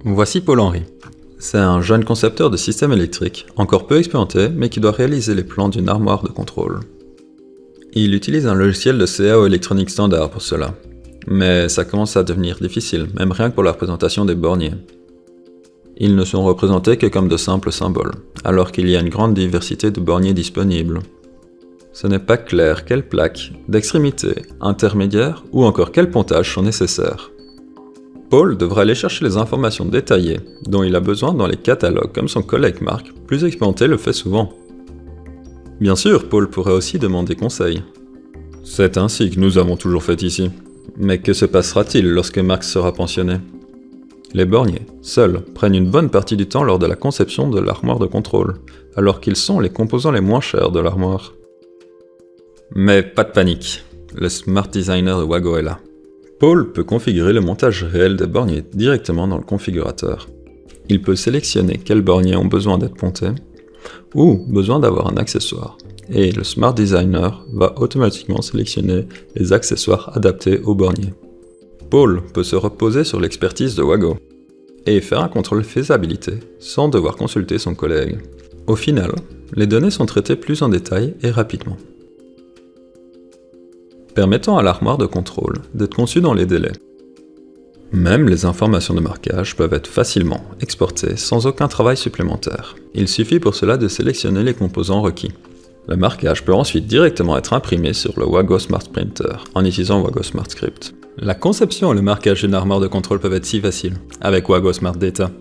Voici Paul Henry. C'est un jeune concepteur de systèmes électriques, encore peu expérimenté, mais qui doit réaliser les plans d'une armoire de contrôle. Il utilise un logiciel de CAO électronique standard pour cela. Mais ça commence à devenir difficile, même rien que pour la représentation des borniers. Ils ne sont représentés que comme de simples symboles, alors qu'il y a une grande diversité de borniers disponibles. Ce n'est pas clair quelles plaques, d'extrémité, intermédiaires ou encore quels pontages sont nécessaires. Paul devra aller chercher les informations détaillées dont il a besoin dans les catalogues comme son collègue Marc, plus expérimenté, le fait souvent. Bien sûr, Paul pourrait aussi demander conseil. C'est ainsi que nous avons toujours fait ici. Mais que se passera-t-il lorsque Marc sera pensionné ? Les borniers, seuls, prennent une bonne partie du temps lors de la conception de l'armoire de contrôle, alors qu'ils sont les composants les moins chers de l'armoire. Mais pas de panique, le Smart Designer de Wago est là. Paul peut configurer le montage réel des borniers directement dans le configurateur. Il peut sélectionner quels borniers ont besoin d'être pontés, ou besoin d'avoir un accessoire, et le Smart Designer va automatiquement sélectionner les accessoires adaptés aux borniers. Paul peut se reposer sur l'expertise de Wago, et faire un contrôle de faisabilité sans devoir consulter son collègue. Au final, les données sont traitées plus en détail et rapidement, permettant à l'armoire de contrôle d'être conçue dans les délais. Même les informations de marquage peuvent être facilement exportées sans aucun travail supplémentaire. Il suffit pour cela de sélectionner les composants requis. Le marquage peut ensuite directement être imprimé sur le Wago Smart Printer en utilisant Wago Smart Script. La conception et le marquage d'une armoire de contrôle peuvent être si faciles avec Wago Smart Data.